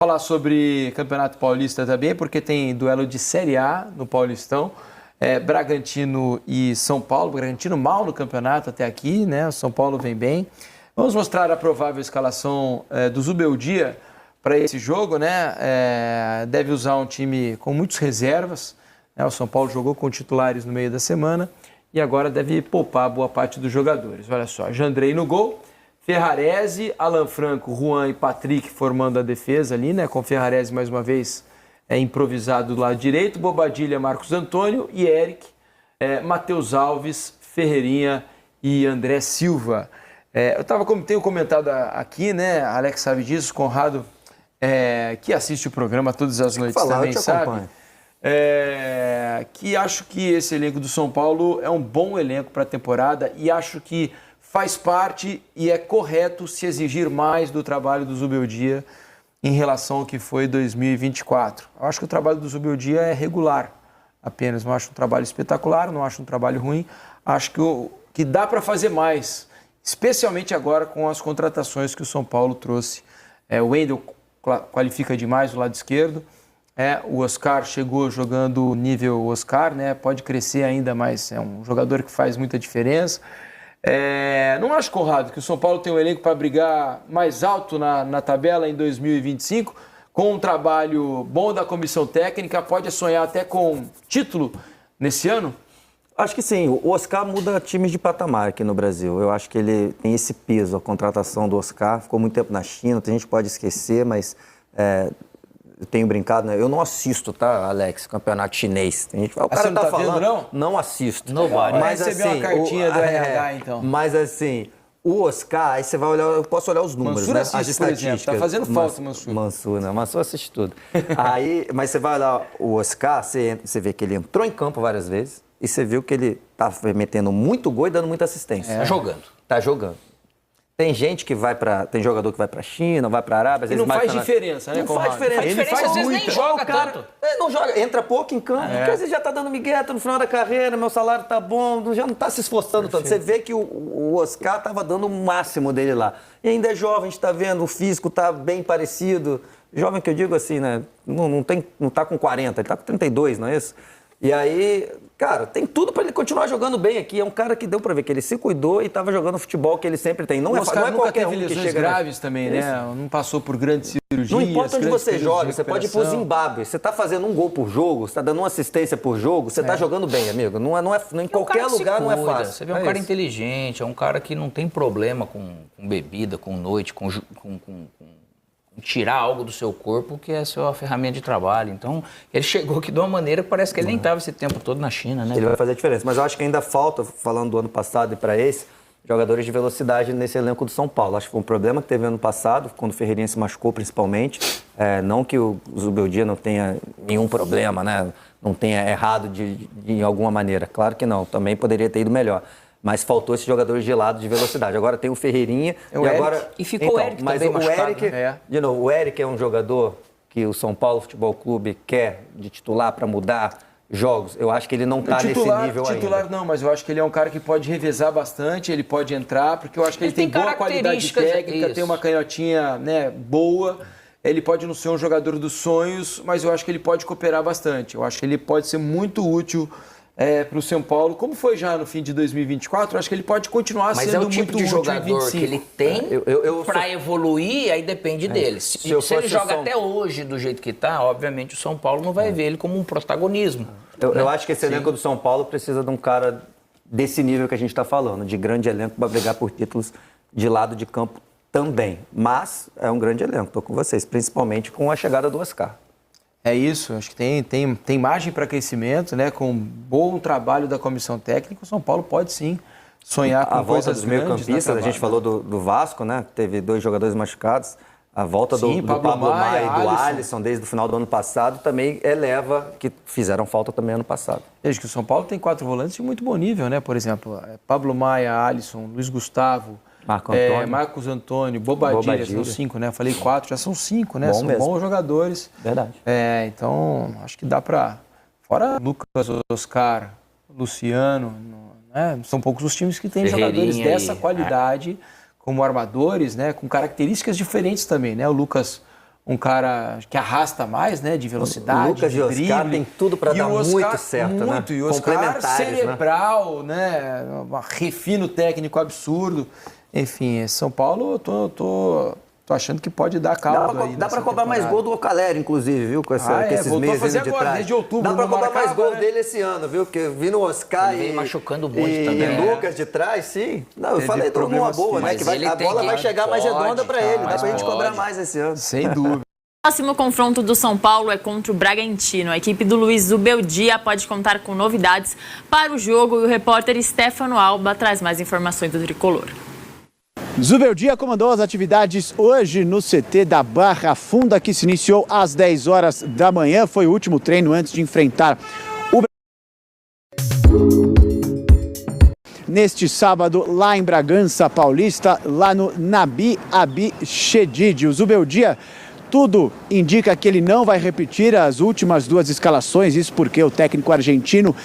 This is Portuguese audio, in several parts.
Falar sobre Campeonato Paulista também, porque tem duelo de Série A no Paulistão. Bragantino e São Paulo. Bragantino mal no campeonato até aqui, né? O São Paulo vem bem. Vamos mostrar a provável escalação do Zubeldia para esse jogo, né? Deve usar um time com muitas reservas, né? O São Paulo jogou com titulares no meio da semana e agora deve poupar boa parte dos jogadores. Olha só, Jandrei no gol, Ferrarese, Alan Franco, Juan e Patrick formando a defesa ali, né? Com Ferrarese mais uma vez improvisado do lado direito, Bobadilha, Marcos Antônio e Eric, Matheus Alves, Ferreirinha e André Silva. Tenho comentado aqui, né? Alex sabe disso, Conrado, que assiste o programa todas as noites também, sabe? Que acho que esse elenco do São Paulo é um bom elenco para a temporada e acho que faz parte e é correto se exigir mais do trabalho do Zubeldia em relação ao que foi 2024. Eu acho que o trabalho do Zubeldia é regular apenas, não acho um trabalho espetacular, não acho um trabalho ruim, acho que dá para fazer mais, especialmente agora com as contratações que o São Paulo trouxe. O Wendel qualifica demais o lado esquerdo, o Oscar chegou jogando nível Oscar, né? Pode crescer ainda mais, é um jogador que faz muita diferença. Não acho, Conrado, que o São Paulo tem um elenco para brigar mais alto na tabela em 2025, com um trabalho bom da comissão técnica, pode sonhar até com título nesse ano? Acho que sim. O Oscar muda times de patamar aqui no Brasil. Eu acho que ele tem esse peso, a contratação do Oscar. Ficou muito tempo na China, a gente pode esquecer, mas eu tenho brincado, né? Eu não assisto, tá, Alex, campeonato chinês. A gente fala, o cara tá falando, vendo, não assisto. Mas receber uma cartinha do RH, então. Mas assim, o Oscar, aí você vai olhar, eu posso olhar os números, Mansur né? assiste, As estatísticas. Tá fazendo falta, Mansur. Mansur assiste tudo. Mas você vai olhar o Oscar, você vê que ele entrou em campo várias vezes e você viu que ele tá metendo muito gol e dando muita assistência. Tá jogando. Tem gente que tem jogador que vai pra China, vai pra Arábia, às vezes não faz diferença, né, Conrado? Não faz diferença. Ele faz às vezes nem joga tanto. Não joga, entra pouco em campo, porque às vezes já tá dando migué, no final da carreira, meu salário tá bom, já não tá se esforçando tanto. Você vê que o Oscar tava dando o máximo dele lá. E ainda é jovem, a gente tá vendo, o físico tá bem parecido. Jovem que eu digo assim, né, não tá com 40, ele tá com 32, não é isso? E aí, cara, tem tudo para ele continuar jogando bem aqui. É um cara que deu para ver que ele se cuidou e estava jogando o futebol que ele sempre tem. Não é qualquer um que chega graves também, né? Não passou por grandes cirurgias. Não importa onde você joga, você pode ir pro Zimbábue. Você tá fazendo um gol por jogo, você tá dando uma assistência por jogo, você tá jogando bem, amigo. Em qualquer lugar não é fácil. Você vê um cara inteligente, é um cara que não tem problema com bebida, com noite, com tirar algo do seu corpo, que é a sua ferramenta de trabalho. Então, ele chegou aqui de uma maneira que parece que ele nem estava esse tempo todo na China, né? Ele vai fazer a diferença. Mas eu acho que ainda falta, falando do ano passado e para esse, jogadores de velocidade nesse elenco do São Paulo. Acho que foi um problema que teve ano passado, quando o Ferreirinha se machucou, principalmente. Não que o Zubeldia não tenha nenhum problema, né? Não tenha errado de alguma maneira. Claro que não. Também poderia ter ido melhor. Mas faltou esse jogador de lado de velocidade. Agora tem o Ferreirinha e ficou o Eric mas também machucado. De novo, o Eric é um jogador que o São Paulo Futebol Clube quer de titular para mudar jogos. Eu acho que ele não está nesse nível ainda. Titular não, mas eu acho que ele é um cara que pode revezar bastante, ele pode entrar, porque eu acho que ele tem boa qualidade técnica, tem uma canhotinha, né, boa. Ele pode não ser um jogador dos sonhos, mas eu acho que ele pode cooperar bastante. Eu acho que ele pode ser muito útil para o São Paulo, como foi já no fim de 2024, acho que ele pode continuar sendo muito útil. Mas é o tipo de jogador que ele tem para evoluir, aí depende dele. Se ele joga até hoje do jeito que está, obviamente o São Paulo não vai ver ele como um protagonismo. Eu acho que esse elenco do São Paulo precisa de um cara desse nível que a gente está falando, de grande elenco para brigar por títulos de lado de campo também. Mas é um grande elenco, estou com vocês, principalmente com a chegada do Oscar. É isso, acho que tem margem para crescimento, né? Com um bom trabalho da comissão técnica, o São Paulo pode sim sonhar com coisas grandes. A volta dos meio-campistas, a gente falou do Vasco, né? Teve 2 jogadores machucados. A volta do Pablo Maia e do Alisson desde o final do ano passado também eleva, que fizeram falta também ano passado. Veja que o São Paulo tem 4 volantes de muito bom nível, né? Por exemplo, Pablo Maia, Alisson, Luiz Gustavo, Marcos Antônio, Bobadilha, são 5, né? Falei 4, já são 5, né? São bons jogadores. Verdade. Então, acho que dá para... Fora Lucas, Oscar, Luciano, né? São poucos os times que têm jogadores dessa qualidade como armadores, né? Com características diferentes também, né? O Lucas um cara que arrasta mais, né? De velocidade, o Lucas de e o Oscar drible. tem tudo para dar muito certo, né? E o Oscar Complementares, cerebral, né? Um refino técnico absurdo. Enfim, São Paulo, eu tô achando que pode dar caldo aí. Dá para cobrar mais gol do Ocalério, inclusive, viu? Com esses meses de trás. Desde outubro. Dá para cobrar mais gol dele esse ano, viu? Porque vindo o Oscar e machucando muito também. E Lucas de trás, sim. Não, eu falei todo numa boa, né? Que a bola vai chegar mais redonda para ele. Dá pra gente cobrar mais esse ano. Sem dúvida. O próximo confronto do São Paulo é contra o Bragantino. A equipe do Luiz Zubeldia pode contar com novidades para o jogo e o repórter Stefano Alba traz mais informações do tricolor. Zubeldia comandou as atividades hoje no CT da Barra Funda, que se iniciou às 10 horas da manhã. Foi o último treino antes de enfrentar o neste sábado lá em Bragança Paulista, lá no Nabi Abi Chedid. O Zubeldia, tudo indica que ele não vai repetir as últimas duas escalações, isso porque o técnico argentino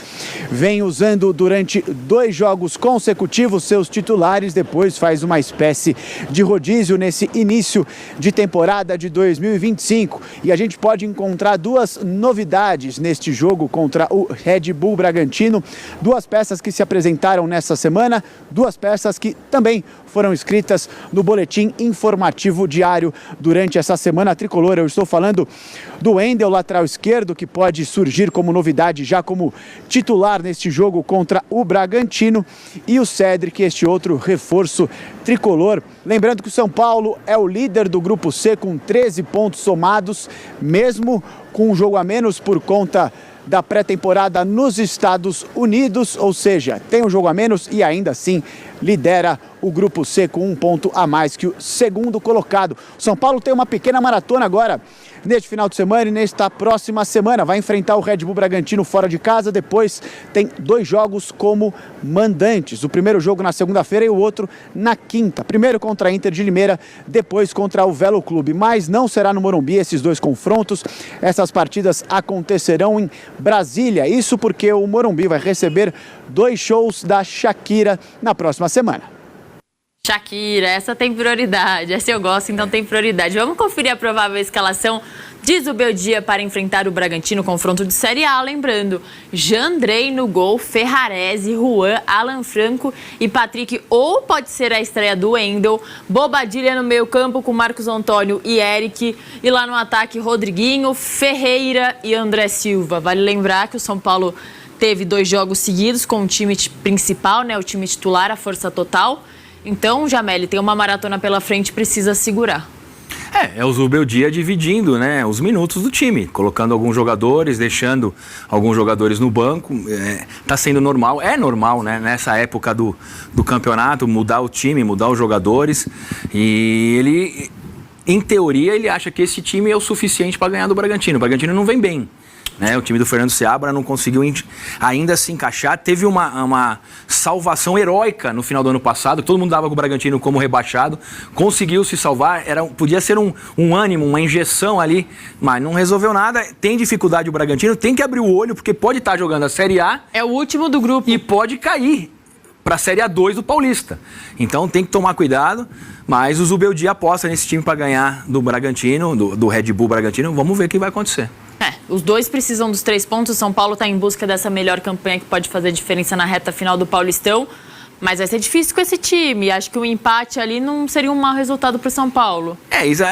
vem usando durante 2 jogos consecutivos seus titulares, depois faz uma espécie de rodízio nesse início de temporada de 2025. E a gente pode encontrar 2 novidades neste jogo contra o Red Bull Bragantino, 2 peças que se apresentaram nessa semana, 2 peças que também foram escritas no boletim informativo diário durante essa semana tricolor. Eu estou falando do Wendel, lateral esquerdo, que pode surgir como novidade já como titular neste jogo contra o Bragantino, e o Cedric, este outro reforço tricolor. Lembrando que o São Paulo é o líder do Grupo C com 13 pontos somados, mesmo com um jogo a menos por conta da pré-temporada nos Estados Unidos, ou seja, tem um jogo a menos e ainda assim lidera o Grupo C com 1 ponto a mais que o segundo colocado. O São Paulo tem uma pequena maratona agora neste final de semana e nesta próxima semana. Vai enfrentar o Red Bull Bragantino fora de casa, depois tem 2 jogos como mandantes. O primeiro jogo na segunda-feira e o outro na quinta. Primeiro contra a Inter de Limeira, depois contra o Velo Clube. Mas não será no Morumbi esses 2 confrontos. Essas partidas acontecerão em Brasília. Isso porque o Morumbi vai receber 2 shows da Shakira na próxima semana. Shakira, essa tem prioridade, essa eu gosto, então tem prioridade. Vamos conferir a provável escalação de Zubeldia para enfrentar o Bragantino, confronto de Série A. Lembrando, Jandrei no gol, Ferrarese, Juan, Alan Franco e Patrick, ou pode ser a estreia do Wendel, Bobadilha no meio campo com Marcos Antônio e Eric, e lá no ataque Rodriguinho, Ferreira e André Silva. Vale lembrar que o São Paulo teve 2 jogos seguidos com o time principal, né, o time titular, a força total. Então, Jameli, tem uma maratona pela frente, precisa segurar. É o Zubeldia dividindo, né, os minutos do time, colocando alguns jogadores, deixando alguns jogadores no banco. Tá sendo normal, é normal, né, nessa época do campeonato, mudar o time, mudar os jogadores. E ele, em teoria, ele acha que esse time é o suficiente para ganhar do Bragantino. O Bragantino não vem bem. O time do Fernando Seabra não conseguiu ainda se encaixar. Teve uma salvação heróica no final do ano passado. Todo mundo dava com o Bragantino como rebaixado. Conseguiu se salvar. Podia ser um ânimo, uma injeção ali, mas não resolveu nada. Tem dificuldade o Bragantino, tem que abrir o olho, porque pode estar jogando a Série A. É o último do grupo. E pode cair para a Série A2 do Paulista. Então tem que tomar cuidado. Mas o Zubeldia aposta nesse time para ganhar do Bragantino, do Red Bull Bragantino. Vamos ver o que vai acontecer. Os 2 precisam dos 3 pontos. O São Paulo está em busca dessa melhor campanha que pode fazer diferença na reta final do Paulistão. Mas vai ser difícil com esse time. Acho que o empate ali não seria um mau resultado para o São Paulo. Isa,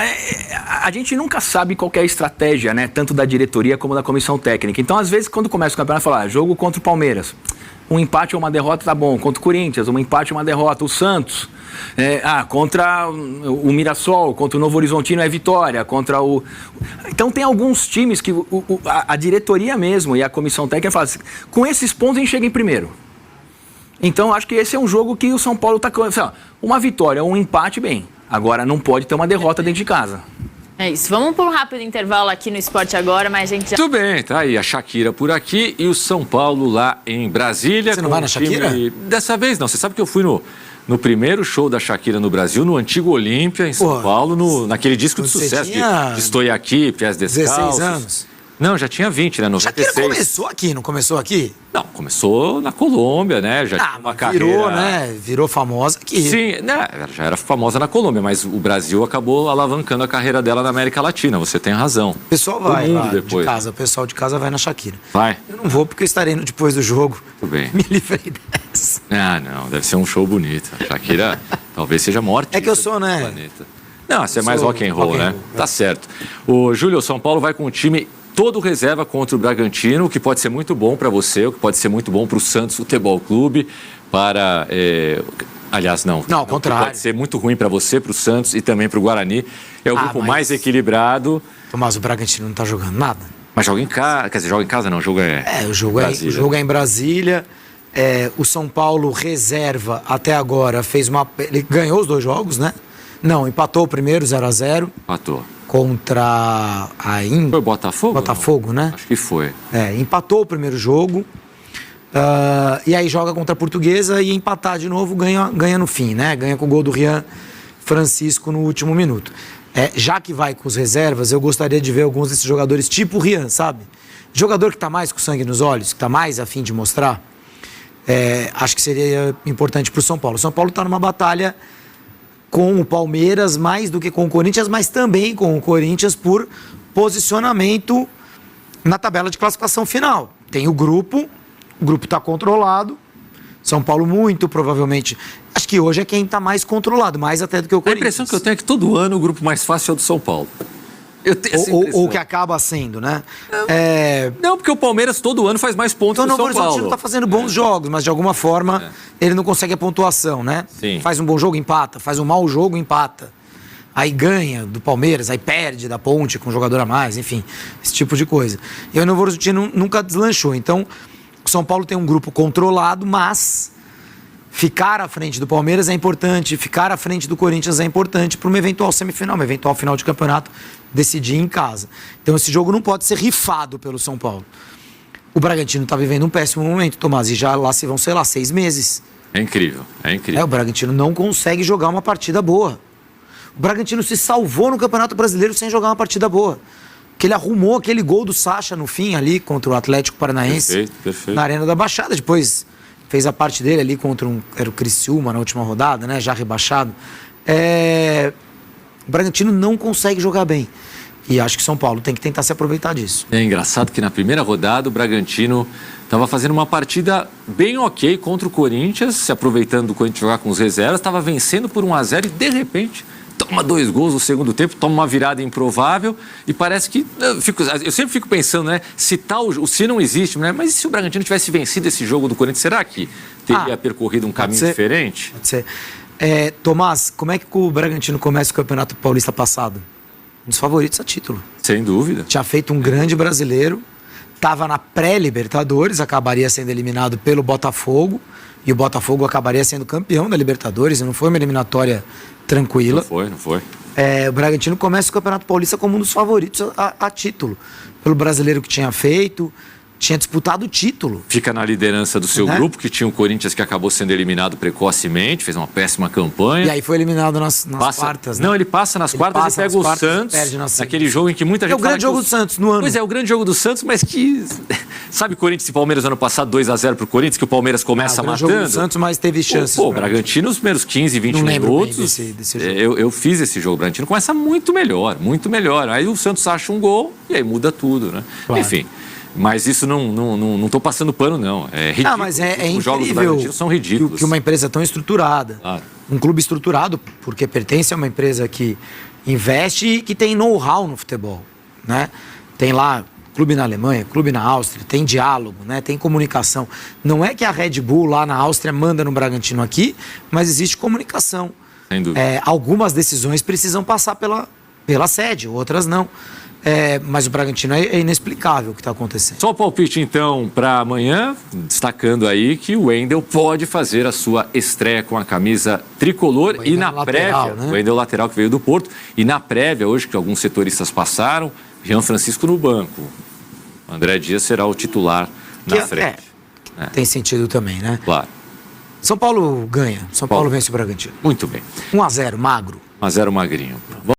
a gente nunca sabe qual é a estratégia, né? Tanto da diretoria como da comissão técnica. Então, às vezes, quando começa o campeonato, fala, jogo contra o Palmeiras. Um empate ou uma derrota tá bom. Contra o Corinthians, um empate ou uma derrota. O Santos, contra o Mirassol, contra o Novo Horizontino é vitória, contra o... Então tem alguns times que a diretoria mesmo e a comissão técnica fala assim, com esses pontos a gente chega em primeiro. Então acho que esse é um jogo que o São Paulo tá... Uma vitória, um empate, bem. Agora não pode ter uma derrota dente de casa. É isso. Vamos por um rápido intervalo aqui no Esporte Agora, mas a gente já... Tudo bem, tá aí a Shakira por aqui e o São Paulo lá em Brasília. Você não vai na Shakira? Dessa vez não. Você sabe que eu fui no primeiro show da Shakira no Brasil, no antigo Olímpia, em São Paulo, naquele disco de sucesso de Estou Aqui, Pés Descalços. 16 anos. Não, já tinha 20, né? 96. Shakira começou aqui, não começou aqui? Não, começou na Colômbia, né? Já tinha uma carreira... Virou, né? Virou famosa aqui. Sim, né? Já era famosa na Colômbia, mas o Brasil acabou alavancando a carreira dela na América Latina. Você tem razão. O pessoal vai lá depois. de casa, o pessoal de casa vai na Shakira. Vai. Eu não vou porque eu estarei depois do jogo. Tudo bem. Me livrei dessa. Ah, não, deve ser um show bonito. A Shakira talvez seja a maior artista É que eu sou, do né? planeta. Não, você é mais Sou rock and roll, rock and né? roll, Tá certo. O Júlio, São Paulo vai com o time todo reserva contra o Bragantino, o que pode ser muito bom para você, o que pode ser muito bom para o Santos Futebol Clube, para... Aliás, não. Não, ao contrário. Pode ser muito ruim para você, para o Santos e também para o Guarani. É o grupo mais equilibrado. Mas o Bragantino não tá jogando nada. Mas joga em casa, quer dizer, joga em casa não, o jogo o jogo é em Brasília. O São Paulo reserva até agora ele ganhou os 2 jogos, né? Não, empatou o primeiro 0-0 Empatou. contra a Índia. Foi Botafogo? Botafogo, né? Acho que foi. Empatou o primeiro jogo. E aí joga contra a Portuguesa e empatar de novo ganha no fim, né? Ganha com o gol do Rian Francisco no último minuto. Já que vai com os reservas, eu gostaria de ver alguns desses jogadores tipo o Rian, sabe? Jogador que tá mais com sangue nos olhos, que tá mais a fim de mostrar. Acho que seria importante pro São Paulo. O São Paulo tá numa batalha com o Palmeiras mais do que com o Corinthians, mas também com o Corinthians por posicionamento na tabela de classificação final. Tem o grupo está controlado. São Paulo muito provavelmente, acho que hoje é quem está mais controlado, mais até do que o A Corinthians. impressão que eu tenho é que todo ano o grupo mais fácil é o do São Paulo. Eu tenho essa impressão. Ou que acaba sendo, né? Não, porque o Palmeiras todo ano faz mais pontos Então, que o o Novo São Paulo. Horizontino está fazendo bons jogos, mas de alguma forma ele não consegue a pontuação, né? Sim. Faz um bom jogo, empata. Faz um mau jogo, empata. Aí ganha do Palmeiras, aí perde da Ponte com um jogador a mais, enfim, esse tipo de coisa. E o Novo Horizontino nunca deslanchou. Então, o São Paulo tem um grupo controlado, mas ficar à frente do Palmeiras é importante, ficar à frente do Corinthians é importante para uma eventual semifinal, uma eventual final de campeonato, decidir em casa. Então esse jogo não pode ser rifado pelo São Paulo. O Bragantino está vivendo um péssimo momento, Tomás, e já lá se vão, 6 meses. É incrível, é incrível. O Bragantino não consegue jogar uma partida boa. O Bragantino se salvou no Campeonato Brasileiro sem jogar uma partida boa. Que ele arrumou aquele gol do Sacha no fim ali contra o Atlético Paranaense. Perfeito. Na Arena da Baixada. Depois fez a parte dele ali contra era o Criciúma na última rodada, né? Já rebaixado. O Bragantino não consegue jogar bem. E acho que o São Paulo tem que tentar se aproveitar disso. É engraçado que na primeira rodada o Bragantino estava fazendo uma partida bem ok contra o Corinthians, se aproveitando do Corinthians jogar com os reservas, estava vencendo por 1-0 e de repente toma 2 gols no segundo tempo, toma uma virada improvável e parece que... Eu sempre fico pensando, né? Se não existe, né? Mas e se o Bragantino tivesse vencido esse jogo do Corinthians, será que teria percorrido um caminho diferente? Pode ser. Tomás, como é que o Bragantino começa o Campeonato Paulista passado? Um dos favoritos a título. Sem dúvida. Tinha feito um grande brasileiro, estava na pré-Libertadores, acabaria sendo eliminado pelo Botafogo, e o Botafogo acabaria sendo campeão da Libertadores, e não foi uma eliminatória tranquila. Não foi. O Bragantino começa o Campeonato Paulista como um dos favoritos a título, pelo brasileiro que tinha feito, tinha disputado o título. Fica na liderança do seu grupo, que tinha o Corinthians que acabou sendo eliminado precocemente, fez uma péssima campanha. E aí foi eliminado nas quartas, né? Não, ele passa nas quartas e pega o Santos, naquele jogo em que muita gente fala... É o grande jogo do Santos no ano. Pois é, o grande jogo do Santos, mas que... Sabe Corinthians e Palmeiras ano passado, 2-0 pro Corinthians, que o Palmeiras começa matando? O jogo do Santos, mas teve chances. O Bragantino, nos primeiros 15, 20 minutos... Desse jogo. Eu fiz esse jogo, o Bragantino começa muito melhor. Aí o Santos acha um gol e aí muda tudo, né? Claro. Enfim... Mas isso não estou passando pano, não. É ridículo. Mas é Os jogos do incrível Bragantino são ridículos. que uma empresa tão estruturada, Claro. um clube estruturado, porque pertence a uma empresa que investe e que tem know-how no futebol, né? Tem lá clube na Alemanha, clube na Áustria, tem diálogo, né? Tem comunicação. Não é que a Red Bull lá na Áustria manda no Bragantino aqui, mas existe comunicação. Sem dúvida. Algumas decisões precisam passar pela sede, outras não. Mas o Bragantino é inexplicável o que está acontecendo. Só o palpite, então, para amanhã, destacando aí que o Wendel pode fazer a sua estreia com a camisa tricolor e na lateral, prévia, né? o Wendel lateral que veio do Porto, e na prévia, hoje, que alguns setoristas passaram, Rian Francisco no banco. André Dias será o titular na frente. Tem sentido também, né? Claro. São Paulo ganha. São Paulo vence o Bragantino. Muito bem. 1-0, magro. 1-0 magrinho.